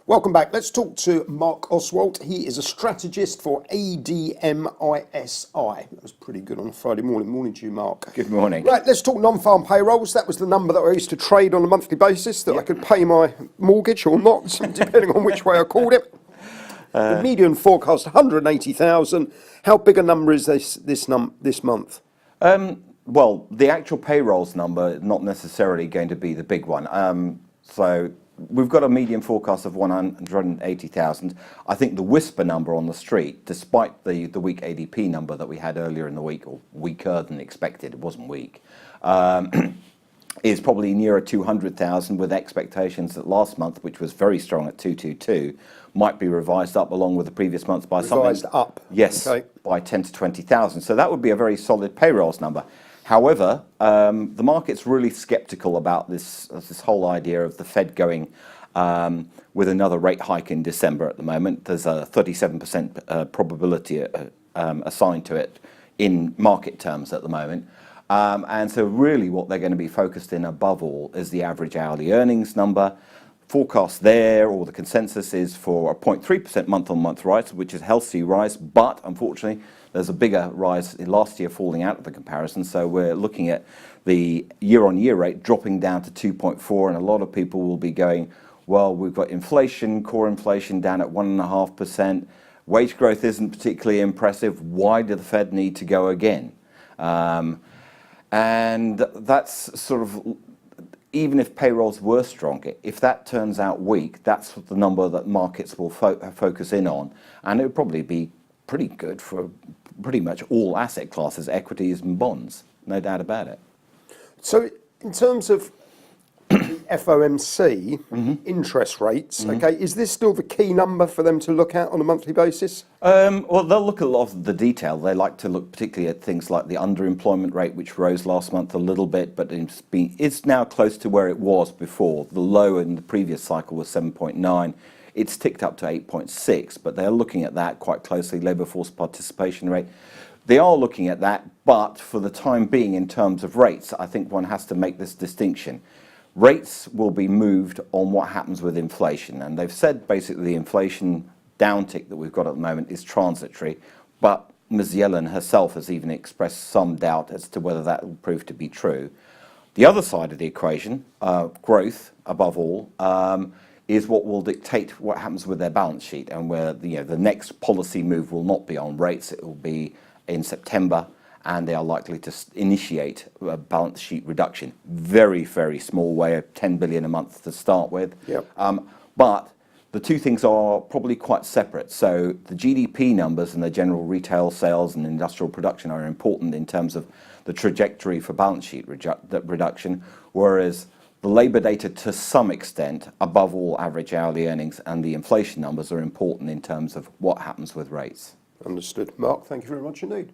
Welcome back. Let's talk to Marc Ostwald. He is a strategist for ADMISI. That was pretty good on a Friday morning. Morning to you, Marc. Good morning. Right, let's talk non-farm payrolls. That was the number that I used to trade on a monthly basis, that I could pay my mortgage or not, depending on which way I called it. The median forecast, 180,000. How big a number is this month? Well, the actual payrolls number not necessarily going to be the big one. So we've got a median forecast of 180,000. I think the whisper number on the street, despite the weak ADP number that we had earlier in the week, or weaker than expected, it wasn't weak, is probably nearer 200,000, with expectations that last month, which was very strong at 222, might be revised up along with the previous months by something. Revised up? Yes, okay. By 10 to 20,000. So that would be a very solid payrolls number. However, the market's really sceptical about this whole idea of the Fed going with another rate hike in December at the moment. There's a 37% probability assigned to it in market terms at the moment. And so really what they're going to be focused in above all is the average hourly earnings number. Forecast there, or the consensus, is for a 0.3% month-on-month rise, which is a healthy rise, but unfortunately there's a bigger rise in last year falling out of the comparison. So we're looking at the year-on-year rate dropping down to 2.4, and a lot of people will be going, well, we've got inflation, core inflation down at 1.5%, wage growth isn't particularly impressive, why did the Fed need to go again? And that's sort of, even if payrolls were stronger, if that turns out weak, that's the number that markets will focus in on. And it would probably be pretty good for pretty much all asset classes, equities and bonds, no doubt about it. So in terms of the FOMC interest rates, okay, is this still the key number for them to look at on a monthly basis? Well, they'll look at a lot of the detail. They like to look particularly at things like the underemployment rate, which rose last month a little bit, but it's now close to where it was before. The low in the previous cycle was 7.9. It's ticked up to 8.6, but they're looking at that quite closely. Labour force participation rate. They are looking at that, but for the time being, in terms of rates, I think one has to make this distinction. Rates will be moved on what happens with inflation, and they've said basically the inflation downtick that we've got at the moment is transitory, but Ms. Yellen herself has even expressed some doubt as to whether that will prove to be true. The other side of the equation, growth above all, is what will dictate what happens with their balance sheet, and where the next policy move will not be on rates. It will be in September, and they are likely to initiate a balance sheet reduction. Very, very small way, of 10 billion a month to start with. Yep. But the two things are probably quite separate. So the GDP numbers and the general retail sales and industrial production are important in terms of the trajectory for balance sheet reduction, whereas the labour data, to some extent, above all average hourly earnings and the inflation numbers, are important in terms of what happens with rates. Understood. Marc, thank you very much indeed.